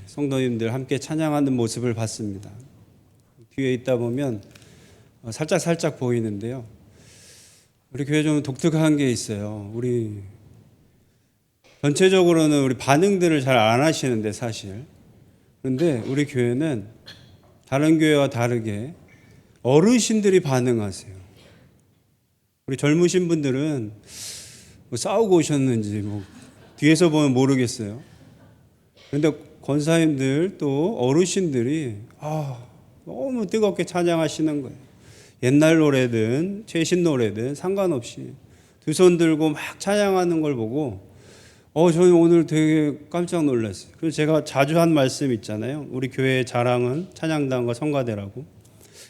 성도님들 함께 찬양하는 모습을 봤습니다. 뒤에 있다 보면 살짝 보이는데요. 우리 교회 좀 독특한 게 있어요. 우리 전체적으로는 우리 반응들을 잘 안 하시는데 사실. 그런데 우리 교회는 다른 교회와 다르게 어르신들이 반응하세요. 우리 젊으신 분들은 뭐 싸우고 오셨는지 뒤에서 보면 모르겠어요. 그런데 권사님들 또 어르신들이 너무 뜨겁게 찬양하시는 거예요. 옛날 노래든 최신 노래든 상관없이 두 손 들고 막 찬양하는 걸 보고 저는 오늘 되게 깜짝 놀랐어요. 그래서 제가 자주 한 말씀 있잖아요. 우리 교회의 자랑은 찬양단과 성가대라고.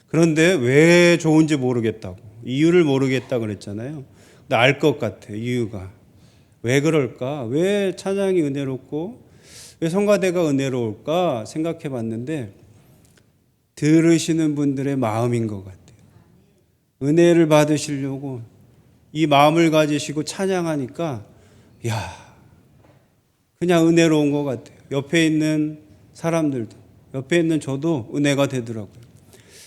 그런데 왜 좋은지 모르겠다고, 이유를 모르겠다 그랬잖아요. 근데 알 것 같아요. 이유가 왜 그럴까? 왜 찬양이 은혜롭고 왜 성가대가 은혜로울까 생각해 봤는데 들으시는 분들의 마음인 것 같아요. 은혜를 받으시려고 이 마음을 가지시고 찬양하니까 그냥 은혜로운 것 같아요. 옆에 있는 사람들도, 옆에 있는 저도 은혜가 되더라고요.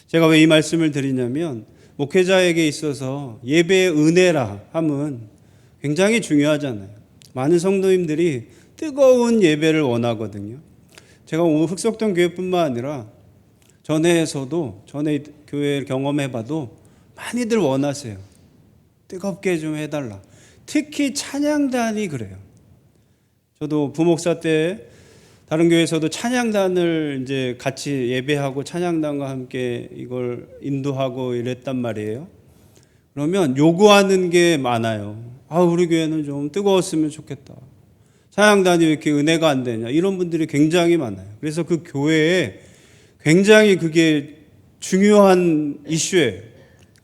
제가 왜 이 말씀을 드리냐면 목회자에게 있어서 예배의 은혜라 함은 굉장히 중요하잖아요. 많은 성도님들이 뜨거운 예배를 원하거든요. 제가 흑석동 교회뿐만 아니라 전에 교회를 경험해봐도 많이들 원하세요. 뜨겁게 좀 해달라. 특히 찬양단이 그래요. 저도 부목사 때 다른 교회에서도 찬양단을 이제 같이 예배하고 찬양단과 함께 이걸 인도하고 이랬단 말이에요. 그러면 요구하는 게 많아요. 우리 교회는 좀 뜨거웠으면 좋겠다. 찬양단이 왜 이렇게 은혜가 안 되냐. 이런 분들이 굉장히 많아요. 그래서 그 교회에 굉장히 그게 중요한 이슈예요.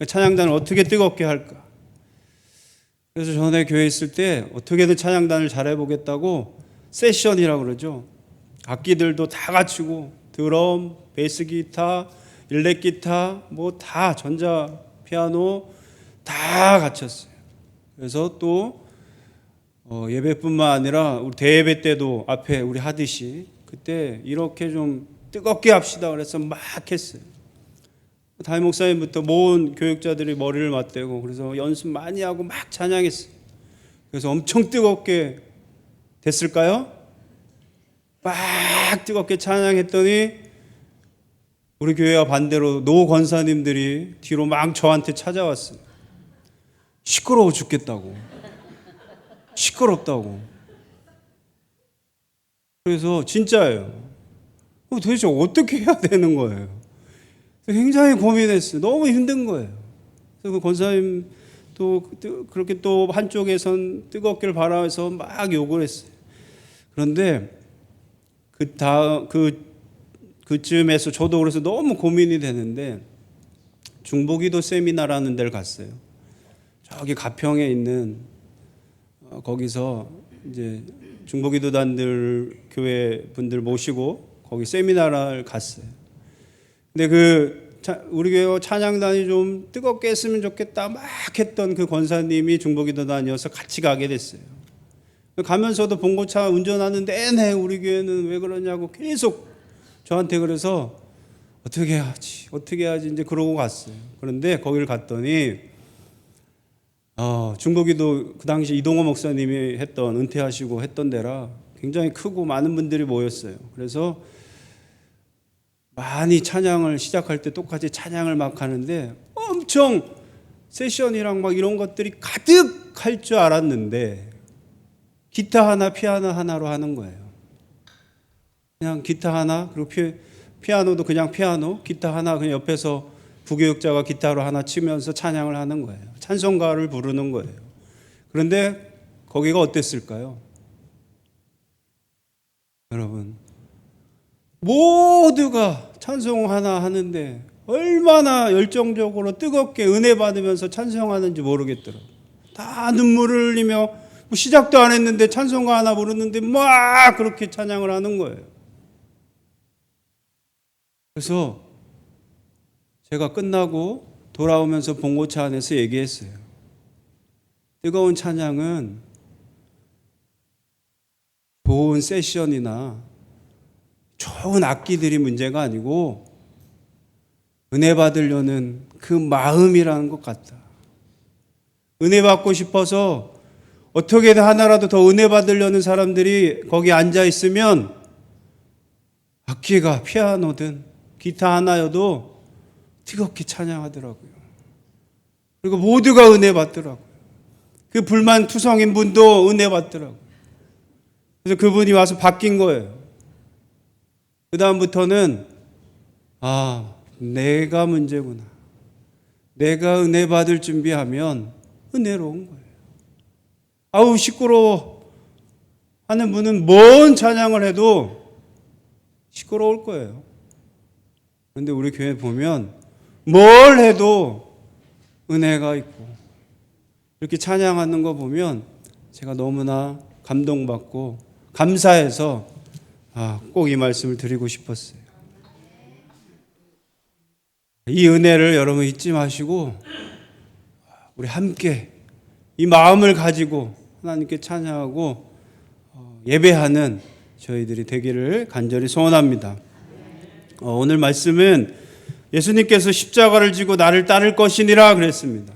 찬양단을 어떻게 뜨겁게 할까. 그래서 전에 교회에 있을 때 어떻게든 찬양단을 잘해보겠다고 세션이라고 그러죠. 악기들도 다 갖추고 드럼, 베이스 기타, 일렉 기타 다 전자 피아노 다 갖췄어요. 그래서 또 예배뿐만 아니라 우리 대예배 때도 앞에 우리 하듯이 그때 이렇게 좀 뜨겁게 합시다 그래서 막 했어요. 담임 목사님부터 모은 교육자들이 머리를 맞대고 그래서 연습 많이 하고 막 찬양했어요. 그래서 엄청 뜨겁게 됐을까요? 막 뜨겁게 찬양했더니 우리 교회와 반대로 노 권사님들이 뒤로 막 저한테 찾아왔어요. 시끄러워 죽겠다고. 시끄럽다고. 그래서 진짜예요. 도대체 어떻게 해야 되는 거예요? 굉장히 고민했어요. 너무 힘든 거예요. 그래서 그 권사님 또 그렇게 또 한쪽에선 뜨겁기를 바라면서 막 욕을 했어요. 그런데 그쯤에서 저도 그래서 너무 고민이 되는데 중보기도 세미나라는 데를 갔어요. 저기 가평에 있는 거기서 이제 중보기도단들 교회 분들 모시고 거기 세미나를 갔어요. 근데 우리 교회 찬양단이 좀 뜨겁게 했으면 좋겠다 막 했던 그 권사님이 중보기도단이어서 같이 가게 됐어요. 가면서도 봉고차 운전하는 내내 우리 교회는 왜 그러냐고 계속 저한테 그래서 어떻게 해야지 이제 그러고 갔어요. 그런데 거기를 갔더니 중보기도 그 당시 이동호 목사님이 은퇴하시고 했던 데라 굉장히 크고 많은 분들이 모였어요. 그래서 많이 찬양을 시작할 때 똑같이 찬양을 막 하는데 엄청 세션이랑 막 이런 것들이 가득할 줄 알았는데 기타 하나 피아노 하나로 하는 거예요. 그냥 기타 하나 그리고 피아노도 그냥 피아노 기타 하나 그냥 옆에서 부교육자가 기타로 하나 치면서 찬양을 하는 거예요. 찬송가를 부르는 거예요. 그런데 거기가 어땠을까요? 여러분 모두가 찬송 하나 하는데 얼마나 열정적으로 뜨겁게 은혜 받으면서 찬송하는지 모르겠더라고요. 다 눈물을 흘리며 시작도 안 했는데 찬송가 하나 부르는데 막 그렇게 찬양을 하는 거예요. 그래서 제가 끝나고 돌아오면서 봉고차 안에서 얘기했어요. 뜨거운 찬양은 좋은 세션이나 좋은 악기들이 문제가 아니고 은혜 받으려는 그 마음이라는 것 같다. 은혜 받고 싶어서 어떻게든 하나라도 더 은혜 받으려는 사람들이 거기 앉아 있으면 악기가 피아노든 기타 하나여도 뜨겁게 찬양하더라고요. 그리고 모두가 은혜 받더라고요. 그 불만투성인 분도 은혜 받더라고요. 그래서 그분이 와서 바뀐 거예요. 그 다음부터는 내가 문제구나. 내가 은혜 받을 준비하면 은혜로운 거예요. 아우 시끄러워 하는 분은 뭔 찬양을 해도 시끄러울 거예요. 그런데 우리 교회 보면 뭘 해도 은혜가 있고 이렇게 찬양하는 거 보면 제가 너무나 감동받고 감사해서 꼭 이 말씀을 드리고 싶었어요. 이 은혜를 여러분 잊지 마시고 우리 함께 이 마음을 가지고 하나님께 찬양하고 예배하는 저희들이 되기를 간절히 소원합니다. 오늘 말씀은 예수님께서 십자가를 지고 나를 따를 것이니라 그랬습니다.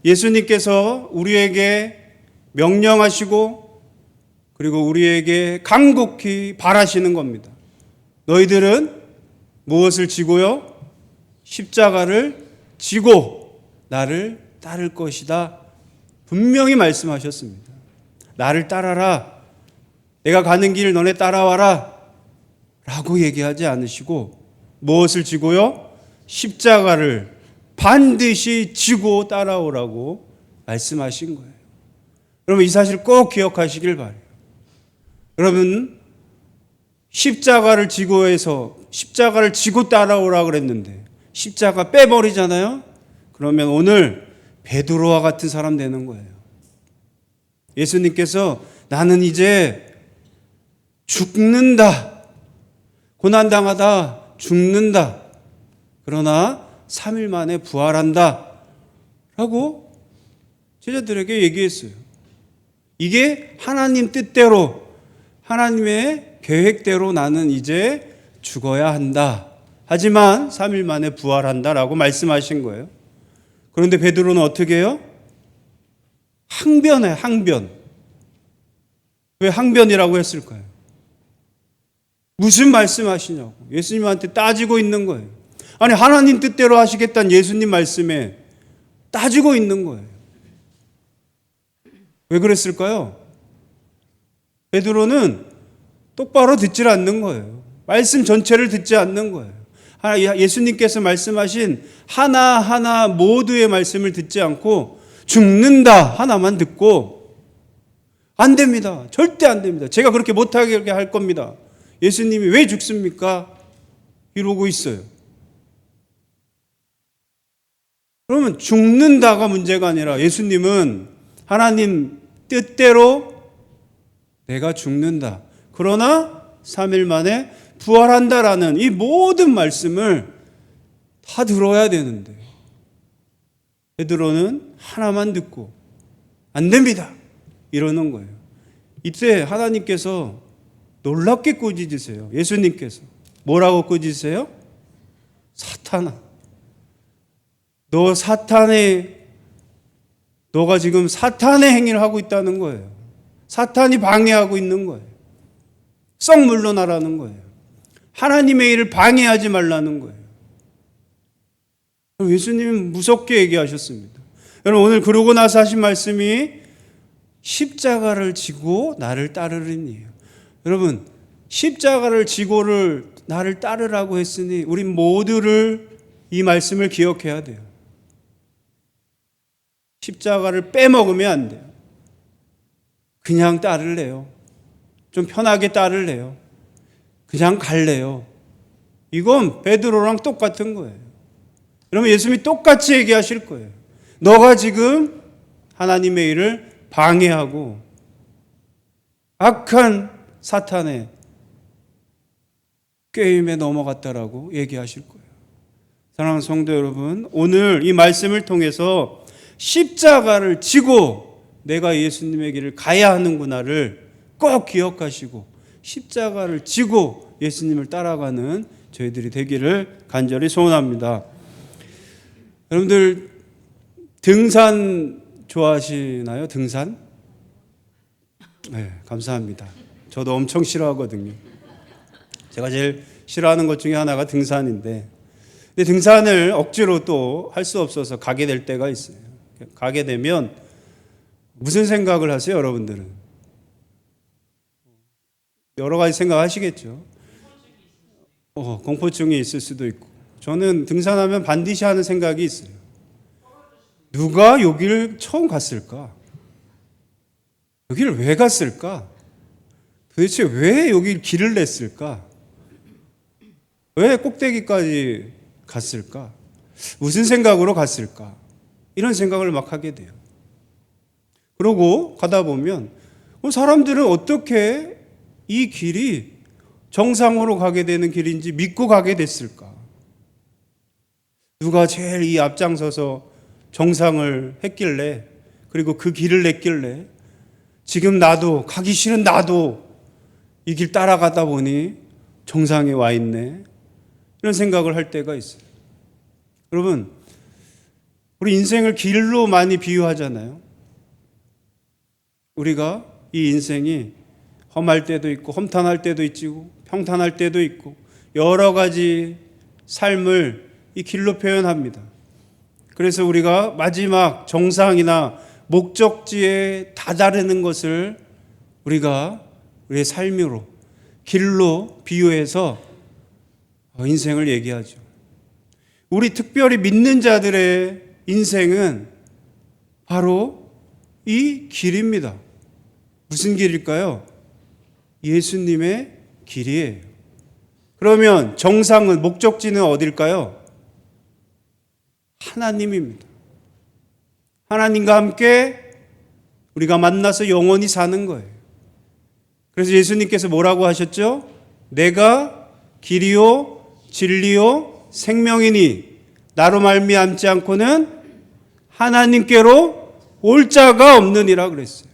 예수님께서 우리에게 명령하시고 그리고 우리에게 간곡히 바라시는 겁니다. 너희들은 무엇을 지고요? 십자가를 지고 나를 따를 것이다. 분명히 말씀하셨습니다. 나를 따라라. 내가 가는 길 너네 따라와라. 라고 얘기하지 않으시고 무엇을 지고요? 십자가를 반드시 지고 따라오라고 말씀하신 거예요. 여러분 이 사실 꼭 기억하시길 바라요. 여러분 십자가를 지고 해서 십자가를 지고 따라오라 그랬는데 십자가 빼버리잖아요. 그러면 오늘 베드로와 같은 사람 되는 거예요. 예수님께서 나는 이제 죽는다. 고난당하다. 죽는다. 그러나 3일 만에 부활한다. 라고 제자들에게 얘기했어요. 이게 하나님 뜻대로 하나님의 계획대로 나는 이제 죽어야 한다. 하지만 3일 만에 부활한다라고 말씀하신 거예요. 그런데 베드로는 어떻게 해요? 항변해요. 항변. 왜 항변이라고 했을까요? 무슨 말씀하시냐고 예수님한테 따지고 있는 거예요. 아니 하나님 뜻대로 하시겠다는 예수님 말씀에 따지고 있는 거예요. 왜 그랬을까요? 베드로는 똑바로 듣질 않는 거예요. 말씀 전체를 듣지 않는 거예요. 예수님께서 말씀하신 하나하나 모두의 말씀을 듣지 않고 죽는다 하나만 듣고 안 됩니다. 절대 안 됩니다. 제가 그렇게 못하게 할 겁니다. 예수님이 왜 죽습니까? 이러고 있어요. 그러면 죽는다가 문제가 아니라 예수님은 하나님 뜻대로 내가 죽는다. 그러나 3일 만에 부활한다라는 이 모든 말씀을 다 들어야 되는데 베드로는 하나만 듣고 안 됩니다. 이러는 거예요. 이때 하나님께서 놀랍게 꾸짖으세요. 예수님께서 뭐라고 꾸짖으세요? 사탄아. 너가 지금 사탄의 행위를 하고 있다는 거예요. 사탄이 방해하고 있는 거예요. 썩 물러나라는 거예요. 하나님의 일을 방해하지 말라는 거예요. 예수님은 무섭게 얘기하셨습니다. 여러분 오늘 그러고 나서 하신 말씀이 십자가를 지고 나를 따르리니에요. 여러분 십자가를 지고를 나를 따르라고 했으니 우리 모두를 이 말씀을 기억해야 돼요. 십자가를 빼먹으면 안 돼요. 그냥 따를래요. 좀 편하게 따를래요. 그냥 갈래요. 이건 베드로랑 똑같은 거예요. 여러분 예수님이 똑같이 얘기하실 거예요. 너가 지금 하나님의 일을 방해하고 악한 사탄의 게임에 넘어갔다라고 얘기하실 거예요. 사랑하는 성도 여러분, 오늘 이 말씀을 통해서 십자가를 지고 내가 예수님의 길을 가야 하는구나를 꼭 기억하시고 십자가를 지고 예수님을 따라가는 저희들이 되기를 간절히 소원합니다. 여러분들 등산 좋아하시나요? 등산? 네, 감사합니다. 저도 엄청 싫어하거든요. 제가 제일 싫어하는 것 중에 하나가 등산인데, 근데 등산을 억지로 또 할 수 없어서 가게 될 때가 있어요. 가게 되면 무슨 생각을 하세요, 여러분들은? 여러 가지 생각하시겠죠. 공포증이 있을 수도 있고. 저는 등산하면 반드시 하는 생각이 있어요. 누가 여기를 처음 갔을까? 여기를 왜 갔을까? 도대체 왜 여기 길을 냈을까? 왜 꼭대기까지 갔을까? 무슨 생각으로 갔을까? 이런 생각을 막 하게 돼요. 그러고 가다 보면 사람들은 어떻게 이 길이 정상으로 가게 되는 길인지 믿고 가게 됐을까? 누가 제일 이 앞장서서 정상을 했길래, 그리고 그 길을 냈길래 지금 나도, 가기 싫은 나도 이 길 따라가다 보니 정상에 와 있네, 이런 생각을 할 때가 있어요. 여러분, 우리 인생을 길로 많이 비유하잖아요. 우리가 이 인생이 험할 때도 있고 험탄할 때도 있고 평탄할 때도 있고 여러 가지 삶을 이 길로 표현합니다. 그래서 우리가 마지막 정상이나 목적지에 다다르는 것을 우리가 우리의 삶으로, 길로 비유해서 인생을 얘기하죠. 우리 특별히 믿는 자들의 인생은 바로 이 길입니다. 무슨 길일까요? 예수님의 길이에요. 그러면 정상은, 목적지는 어딜까요? 하나님입니다. 하나님과 함께 우리가 만나서 영원히 사는 거예요. 그래서 예수님께서 뭐라고 하셨죠? 내가 길이요 진리요 생명이니 나로 말미암지 않고는 하나님께로 올 자가 없느니라 그랬어요.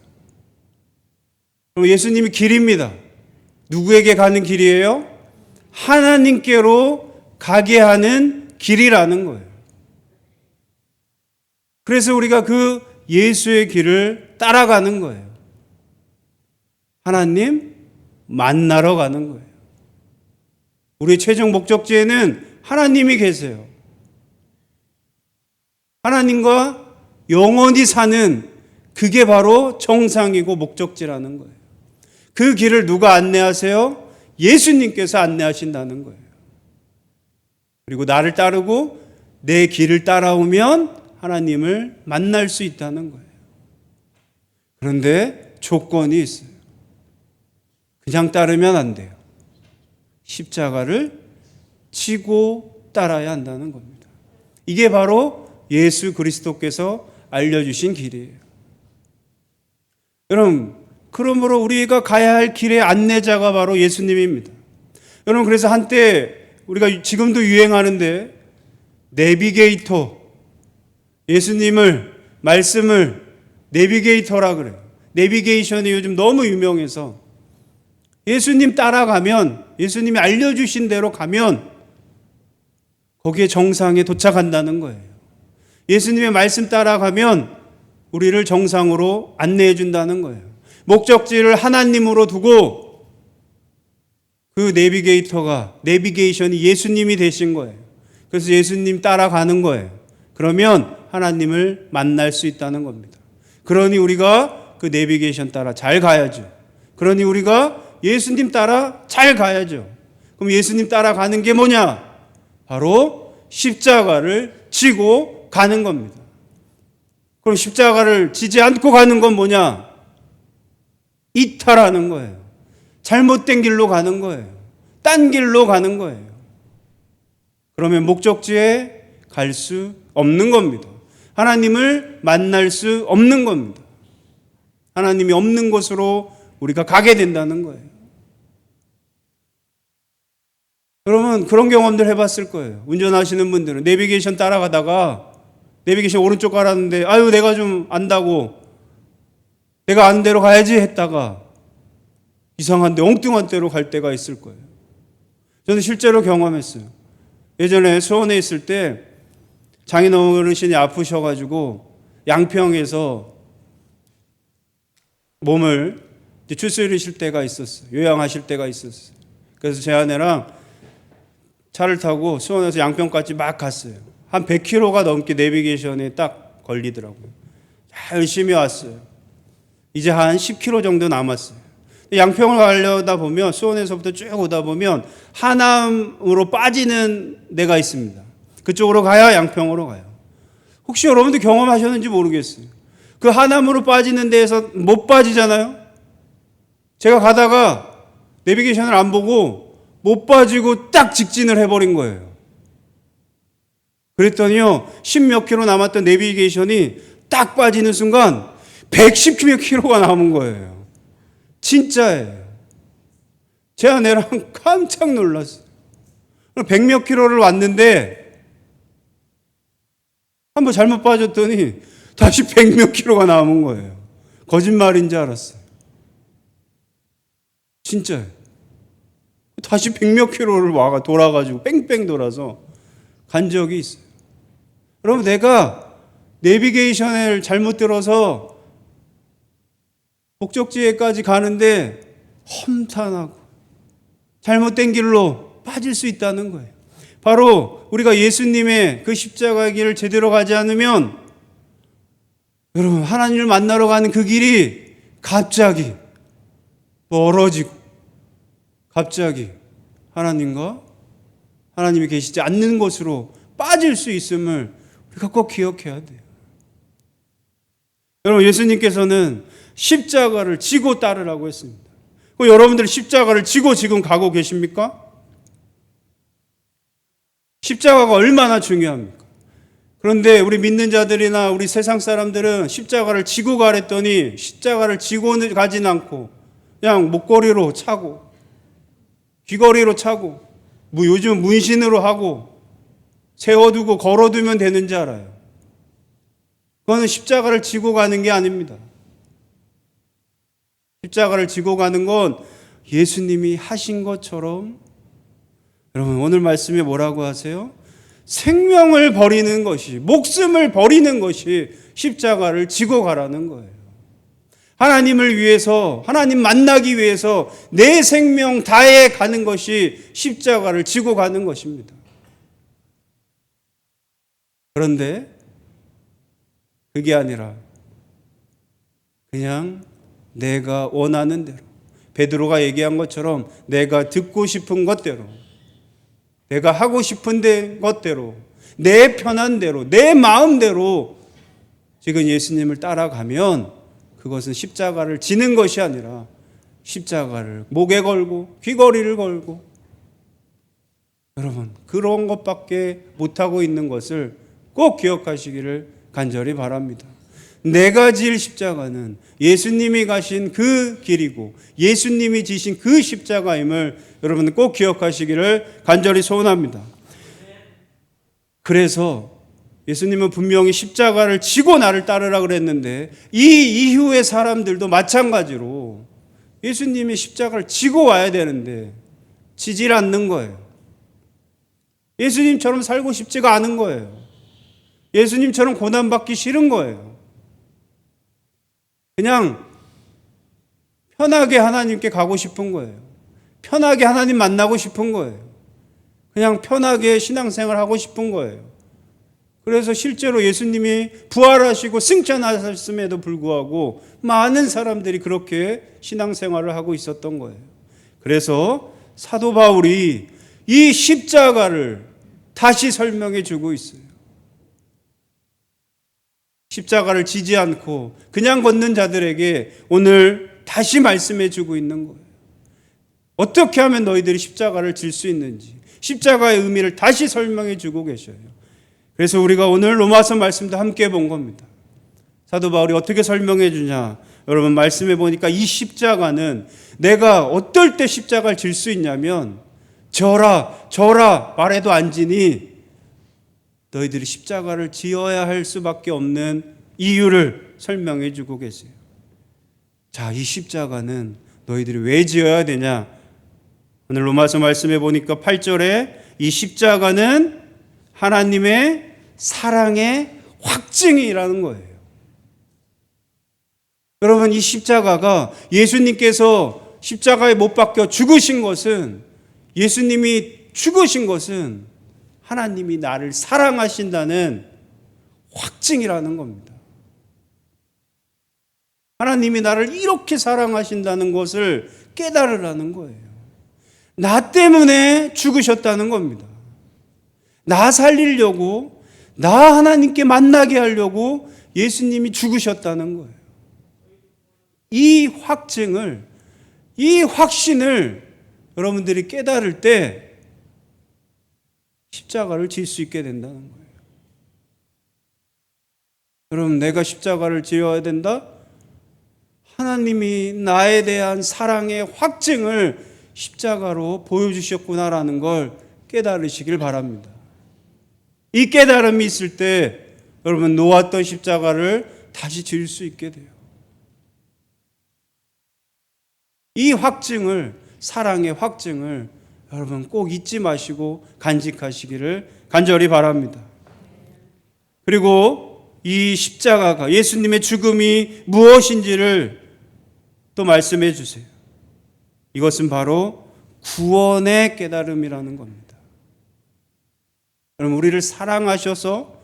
그럼 예수님이 길입니다. 누구에게 가는 길이에요? 하나님께로 가게 하는 길이라는 거예요. 그래서 우리가 그 예수의 길을 따라가는 거예요. 하나님 만나러 가는 거예요. 우리의 최종 목적지에는 하나님이 계세요. 하나님과 영원히 사는, 그게 바로 정상이고 목적지라는 거예요. 그 길을 누가 안내하세요? 예수님께서 안내하신다는 거예요. 그리고 나를 따르고 내 길을 따라오면 하나님을 만날 수 있다는 거예요. 그런데 조건이 있어요. 그냥 따르면 안 돼요. 십자가를 지고 따라야 한다는 겁니다. 이게 바로 예수 그리스도께서 알려주신 길이에요. 여러분, 그러므로 우리가 가야 할 길의 안내자가 바로 예수님입니다. 여러분, 그래서 한때 우리가 지금도 유행하는데 내비게이터, 예수님을, 말씀을 내비게이터라 그래요. 내비게이션이 요즘 너무 유명해서 예수님 따라가면, 예수님이 알려주신 대로 가면 거기에 정상에 도착한다는 거예요. 예수님의 말씀 따라가면 우리를 정상으로 안내해 준다는 거예요. 목적지를 하나님으로 두고 그 내비게이션이 예수님이 되신 거예요. 그래서 예수님 따라가는 거예요. 그러면 하나님을 만날 수 있다는 겁니다. 그러니 우리가 그 내비게이션 따라 잘 가야죠. 그러니 우리가 예수님 따라 잘 가야죠. 그럼 예수님 따라가는 게 뭐냐? 바로 십자가를 지고 가는 겁니다. 그럼 십자가를 지지 않고 가는 건 뭐냐? 이탈하는 거예요. 잘못된 길로 가는 거예요. 딴 길로 가는 거예요. 그러면 목적지에 갈 수 없는 겁니다. 하나님을 만날 수 없는 겁니다. 하나님이 없는 곳으로 우리가 가게 된다는 거예요. 여러분, 그런 경험들 해봤을 거예요. 운전하시는 분들은 내비게이션 따라가다가 내비게이션 오른쪽 가라는데 아유 내가 좀 안다고 내가 아는 대로 가야지 했다가 이상한 데 엉뚱한 데로 갈 때가 있을 거예요. 저는 실제로 경험했어요. 예전에 수원에 있을 때 장인어르신이 아프셔가지고 양평에서 몸을 추스리실 때가 있었어요. 요양하실 때가 있었어요. 그래서 제 아내랑 차를 타고 수원에서 양평까지 막 갔어요. 한 100km가 넘게 내비게이션에 딱 걸리더라고요. 열심히 왔어요. 이제 한 10km 정도 남았어요. 양평을 가려다 보면 수원에서부터 쭉 오다 보면 하남으로 빠지는 데가 있습니다. 그쪽으로 가야 양평으로 가요. 혹시 여러분도 경험하셨는지 모르겠어요. 그 하남으로 빠지는 데에서 못 빠지잖아요. 제가 가다가 내비게이션을 안 보고 못 빠지고 딱 직진을 해버린 거예요. 그랬더니요, 10몇 킬로 남았던 내비게이션이 딱 빠지는 순간 110몇 킬로가 남은 거예요. 진짜예요. 제 아내랑 깜짝 놀랐어요. 100몇 킬로를 왔는데 한번 잘못 빠졌더니 다시 100몇 킬로가 남은 거예요. 거짓말인 줄 알았어요. 진짜예요. 다시 100몇 킬로를 돌아가지고 뺑뺑 돌아서 간 적이 있어요. 여러분, 내가 내비게이션을 잘못 들어서 목적지에까지 가는데 험탄하고 잘못된 길로 빠질 수 있다는 거예요. 바로 우리가 예수님의 그 십자가의 길을 제대로 가지 않으면 여러분, 하나님을 만나러 가는 그 길이 갑자기 멀어지고 갑자기 하나님이 계시지 않는 곳으로 빠질 수 있음을 우리가 꼭 기억해야 돼요. 여러분, 예수님께서는 십자가를 지고 따르라고 했습니다. 여러분들이 십자가를 지고 지금 가고 계십니까? 십자가가 얼마나 중요합니까? 그런데 우리 믿는 자들이나 우리 세상 사람들은 십자가를 지고 가랬더니 십자가를 지고 가진 않고 그냥 목걸이로 차고 귀걸이로 차고 요즘 문신으로 하고 세워두고 걸어두면 되는 줄 알아요. 그거는 십자가를 지고 가는 게 아닙니다. 십자가를 지고 가는 건 예수님이 하신 것처럼, 여러분, 오늘 말씀에 뭐라고 하세요? 생명을 버리는 것이, 목숨을 버리는 것이 십자가를 지고 가라는 거예요. 하나님을 위해서, 하나님 만나기 위해서 내 생명 다해 가는 것이 십자가를 지고 가는 것입니다. 그런데 그게 아니라 그냥 내가 원하는 대로, 베드로가 얘기한 것처럼 내가 듣고 싶은 것대로, 내가 하고 싶은 것대로, 내 편한 대로, 내 마음대로 지금 예수님을 따라가면 그것은 십자가를 지는 것이 아니라 십자가를 목에 걸고 귀걸이를 걸고, 여러분, 그런 것밖에 못하고 있는 것을 꼭 기억하시기를 간절히 바랍니다. 내가 질 십자가는 예수님이 가신 그 길이고 예수님이 지신 그 십자가임을 여러분은 꼭 기억하시기를 간절히 소원합니다. 그래서 예수님은 분명히 십자가를 지고 나를 따르라 그랬는데 이 이후의 사람들도 마찬가지로 예수님이 십자가를 지고 와야 되는데 지질 않는 거예요. 예수님처럼 살고 싶지가 않은 거예요. 예수님처럼 고난받기 싫은 거예요. 그냥 편하게 하나님께 가고 싶은 거예요. 편하게 하나님 만나고 싶은 거예요. 그냥 편하게 신앙생활 하고 싶은 거예요. 그래서 실제로 예수님이 부활하시고 승천하셨음에도 불구하고 많은 사람들이 그렇게 신앙생활을 하고 있었던 거예요. 그래서 사도 바울이 이 십자가를 다시 설명해 주고 있어요. 십자가를 지지 않고 그냥 걷는 자들에게 오늘 다시 말씀해 주고 있는 거예요. 어떻게 하면 너희들이 십자가를 질 수 있는지, 십자가의 의미를 다시 설명해 주고 계셔요. 그래서 우리가 오늘 로마서 말씀도 함께 본 겁니다. 사도 바울이 어떻게 설명해 주냐? 여러분, 말씀해 보니까 이 십자가는 내가 어떨 때 십자가를 질 수 있냐면 져라 말해도 안 지니 너희들이 십자가를 지어야 할 수밖에 없는 이유를 설명해 주고 계세요. 자, 이 십자가는 너희들이 왜 지어야 되냐? 오늘 로마서 말씀해 보니까 8절에 이 십자가는 하나님의 사랑의 확증이라는 거예요. 여러분, 이 십자가가 예수님께서 십자가에 못 박혀 죽으신 것은, 예수님이 죽으신 것은 하나님이 나를 사랑하신다는 확증이라는 겁니다. 하나님이 나를 이렇게 사랑하신다는 것을 깨달으라는 거예요. 나 때문에 죽으셨다는 겁니다. 나 살리려고, 나 하나님께 만나게 하려고 예수님이 죽으셨다는 거예요. 이 확증을, 이 확신을 여러분들이 깨달을 때 십자가를 질 수 있게 된다는 거예요. 여러분, 내가 십자가를 지어야 된다? 하나님이 나에 대한 사랑의 확증을 십자가로 보여주셨구나라는 걸 깨달으시길 바랍니다. 이 깨달음이 있을 때 여러분, 놓았던 십자가를 다시 질 수 있게 돼요. 이 확증을, 사랑의 확증을 여러분 꼭 잊지 마시고 간직하시기를 간절히 바랍니다. 그리고 이 십자가가, 예수님의 죽음이 무엇인지를 또 말씀해 주세요. 이것은 바로 구원의 깨달음이라는 겁니다. 여러분, 우리를 사랑하셔서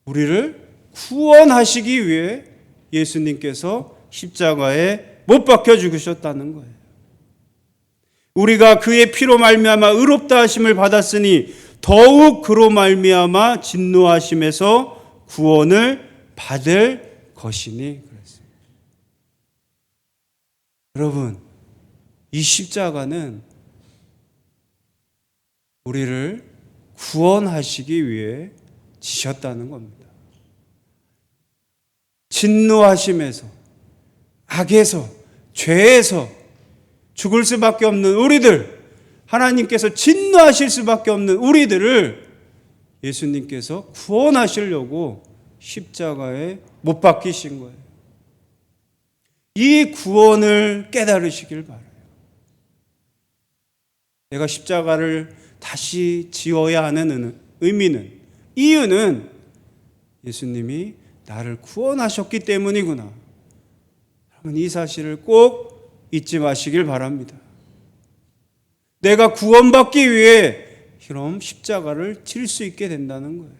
우리를 구원하시기 위해 예수님께서 십자가에 못 박혀 죽으셨다는 거예요. 우리가 그의 피로 말미암아 의롭다 하심을 받았으니 더욱 그로 말미암아 진노하심에서 구원을 받을 것이니 그랬습니다. 여러분, 이 십자가는 우리를 구원하시기 위해 지셨다는 겁니다. 진노하심에서, 악에서, 죄에서 죽을 수밖에 없는 우리들, 하나님께서 진노하실 수밖에 없는 우리들을 예수님께서 구원하시려고 십자가에 못 박히신 거예요. 이 구원을 깨달으시길 바라요. 내가 십자가를 다시 지어야 하는 의미는, 이유는 예수님이 나를 구원하셨기 때문이구나. 여러분, 이 사실을 꼭 잊지 마시길 바랍니다. 내가 구원받기 위해 그럼 십자가를 질 수 있게 된다는 거예요.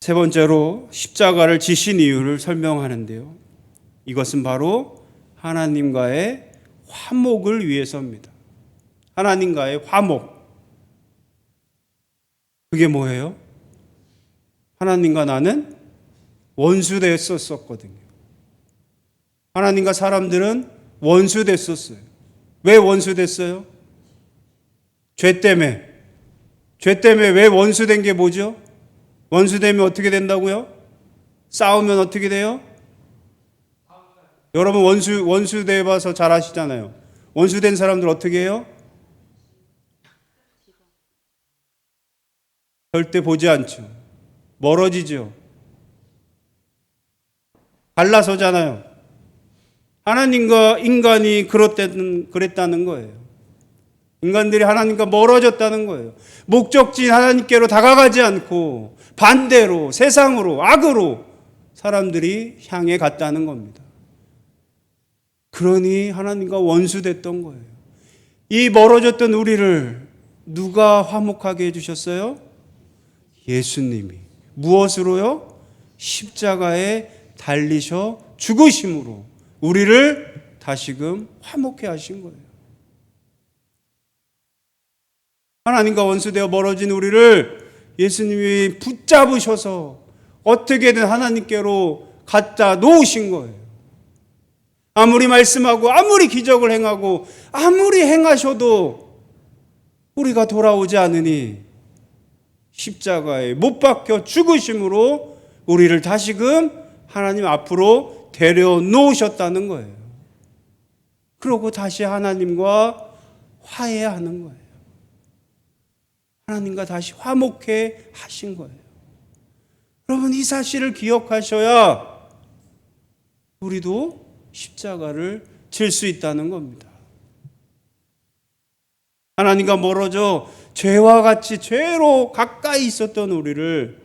세 번째로 십자가를 지신 이유를 설명하는데요. 이것은 바로 하나님과의 화목을 위해서입니다. 하나님과의 화목. 그게 뭐예요? 하나님과 나는 원수됐었거든요. 하나님과 사람들은 원수됐었어요. 왜 원수됐어요? 죄 때문에. 죄 때문에 왜 원수된 게 뭐죠? 원수되면 어떻게 된다고요? 싸우면 어떻게 돼요? 여러분 원수돼 봐서 잘 아시잖아요. 원수된 사람들 어떻게 해요? 절대 보지 않죠. 멀어지죠. 갈라서잖아요. 하나님과 인간이 그랬다는 거예요. 인간들이 하나님과 멀어졌다는 거예요. 목적지인 하나님께로 다가가지 않고 반대로, 세상으로, 악으로 사람들이 향해 갔다는 겁니다. 그러니 하나님과 원수됐던 거예요. 이 멀어졌던 우리를 누가 화목하게 해주셨어요? 예수님이. 무엇으로요? 십자가에 달리셔 죽으심으로 우리를 다시금 화목해 하신 거예요. 하나님과 원수되어 멀어진 우리를 예수님이 붙잡으셔서 어떻게든 하나님께로 갖다 놓으신 거예요. 아무리 말씀하고 아무리 기적을 행하고 아무리 행하셔도 우리가 돌아오지 않으니 십자가에 못 박혀 죽으심으로 우리를 다시금 하나님 앞으로 데려놓으셨다는 거예요. 그러고 다시 하나님과 화해하는 거예요. 하나님과 다시 화목해 하신 거예요. 여러분, 이 사실을 기억하셔야 우리도 십자가를 질 수 있다는 겁니다. 하나님과 멀어져 죄와 같이 죄로 가까이 있었던 우리를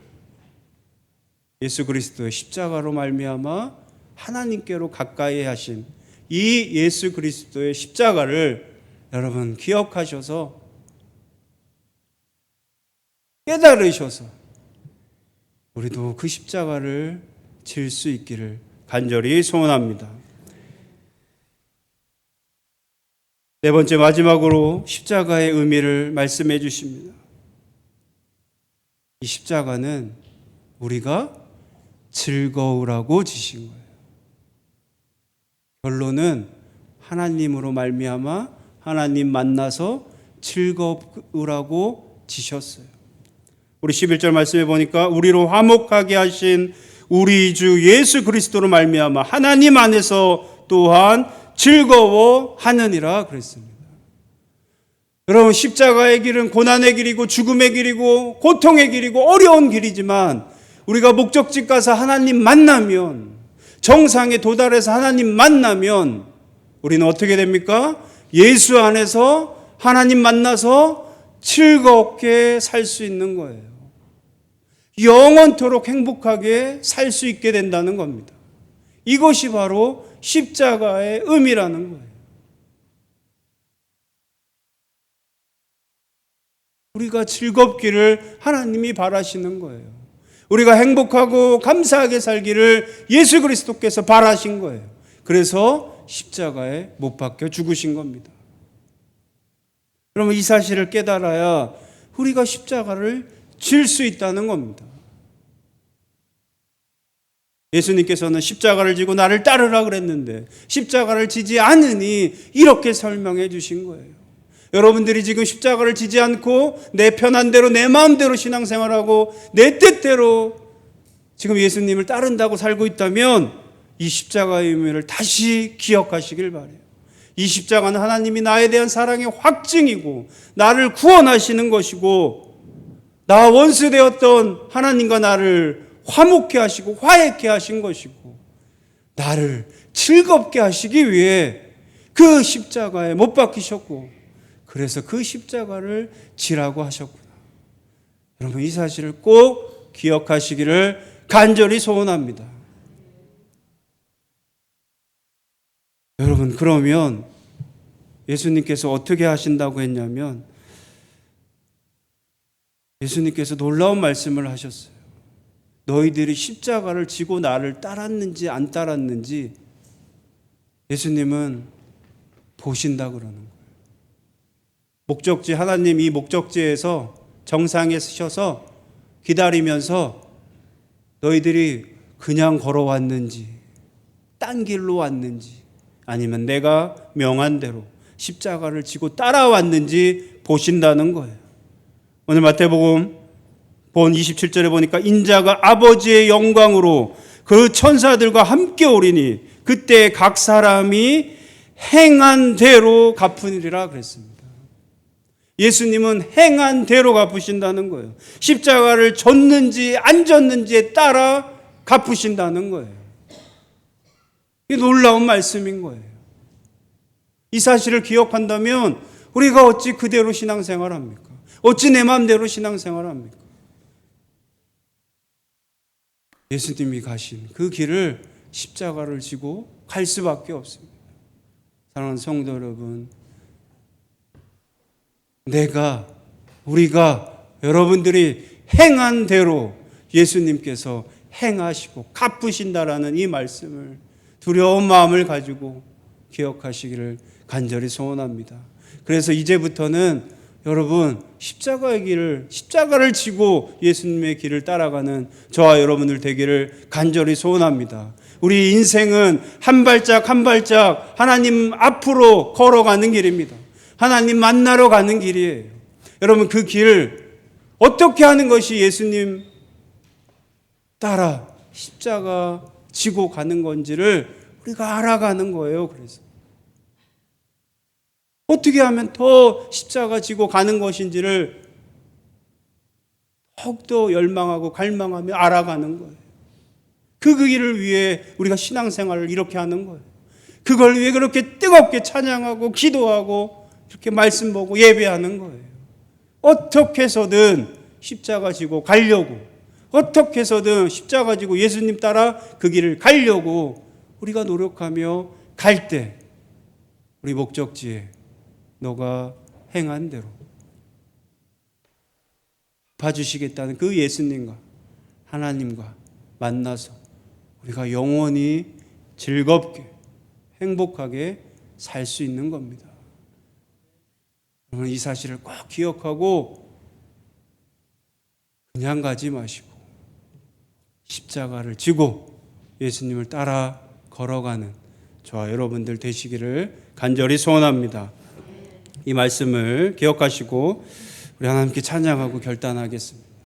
예수 그리스도의 십자가로 말미암아 하나님께로 가까이 하신 이 예수 그리스도의 십자가를 여러분 기억하셔서 깨달으셔서 우리도 그 십자가를 질 수 있기를 간절히 소원합니다. 네 번째 마지막으로 십자가의 의미를 말씀해 주십니다. 이 십자가는 우리가 즐거우라고 지신 거예요. 결론은 하나님으로 말미암아 하나님 만나서 즐거우라고 지셨어요. 우리 11절 말씀해 보니까 우리로 화목하게 하신 우리 주 예수 그리스도로 말미암아 하나님 안에서 또한 즐거워하느니라 그랬습니다. 여러분 십자가의 길은 고난의 길이고 죽음의 길이고 고통의 길이고 어려운 길이지만 우리가 목적지 가서 하나님 만나면 정상에 도달해서 하나님 만나면 우리는 어떻게 됩니까? 예수 안에서 하나님 만나서 즐겁게 살 수 있는 거예요. 영원토록 행복하게 살 수 있게 된다는 겁니다. 이것이 바로 십자가의 의미라는 거예요. 우리가 즐겁기를 하나님이 바라시는 거예요. 우리가 행복하고 감사하게 살기를 예수 그리스도께서 바라신 거예요. 그래서 십자가에 못 박혀 죽으신 겁니다. 그러면 이 사실을 깨달아야 우리가 십자가를 질 수 있다는 겁니다. 예수님께서는 십자가를 지고 나를 따르라 그랬는데 십자가를 지지 않으니 이렇게 설명해 주신 거예요. 여러분들이 지금 십자가를 지지 않고 내 편한 대로 내 마음대로 신앙생활하고 내 뜻대로 지금 예수님을 따른다고 살고 있다면 이 십자가의 의미를 다시 기억하시길 바라요. 이 십자가는 하나님이 나에 대한 사랑의 확증이고 나를 구원하시는 것이고 나 원수 되었던 하나님과 나를 화목케 하시고 화해케 하신 것이고 나를 즐겁게 하시기 위해 그 십자가에 못 박히셨고 그래서 그 십자가를 지라고 하셨구나. 여러분 이 사실을 꼭 기억하시기를 간절히 소원합니다. 여러분 그러면 예수님께서 어떻게 하신다고 했냐면 예수님께서 놀라운 말씀을 하셨어요. 너희들이 십자가를 지고 나를 따랐는지 안 따랐는지 예수님은 보신다 그러는 거예요. 목적지 하나님 이 목적지에서 정상에 서셔서 기다리면서 너희들이 그냥 걸어왔는지 딴 길로 왔는지 아니면 내가 명한 대로 십자가를 지고 따라왔는지 보신다는 거예요. 오늘 마태복음 본 27절에 보니까 인자가 아버지의 영광으로 그 천사들과 함께 오리니 그때 각 사람이 행한 대로 갚으리라 그랬습니다. 예수님은 행한 대로 갚으신다는 거예요. 십자가를 졌는지 안 졌는지에 따라 갚으신다는 거예요. 이게 놀라운 말씀인 거예요. 이 사실을 기억한다면 우리가 어찌 그대로 신앙생활합니까? 어찌 내 마음대로 신앙생활합니까? 예수님이 가신 그 길을 십자가를 지고 갈 수밖에 없습니다. 사랑하는 성도 여러분, 우리가 여러분들이 행한 대로 예수님께서 행하시고 갚으신다라는 이 말씀을 두려운 마음을 가지고 기억하시기를 간절히 소원합니다. 그래서 이제부터는 여러분 십자가를 지고 예수님의 길을 따라가는 저와 여러분들 되기를 간절히 소원합니다. 우리 인생은 한 발짝 한 발짝 하나님 앞으로 걸어가는 길입니다. 하나님 만나러 가는 길이에요. 여러분 그 길 어떻게 하는 것이 예수님 따라 십자가 지고 가는 건지를 우리가 알아가는 거예요. 그래서 어떻게 하면 더 십자가 지고 가는 것인지를 더욱더 열망하고 갈망하며 알아가는 거예요. 그 길을 위해 우리가 신앙생활을 이렇게 하는 거예요. 그걸 왜 그렇게 뜨겁게 찬양하고 기도하고 이렇게 말씀 보고 예배하는 거예요. 어떻게 해서든 십자가 지고 가려고, 어떻게 해서든 십자가 지고 예수님 따라 그 길을 가려고 우리가 노력하며 갈 때 우리 목적지에 너가 행한 대로 봐주시겠다는 그 예수님과 하나님과 만나서 우리가 영원히 즐겁게 행복하게 살 수 있는 겁니다. 여러분, 이 사실을 꼭 기억하고 그냥 가지 마시고 십자가를 지고 예수님을 따라 걸어가는 저와 여러분들 되시기를 간절히 소원합니다. 이 말씀을 기억하시고 우리 하나님께 찬양하고 결단하겠습니다.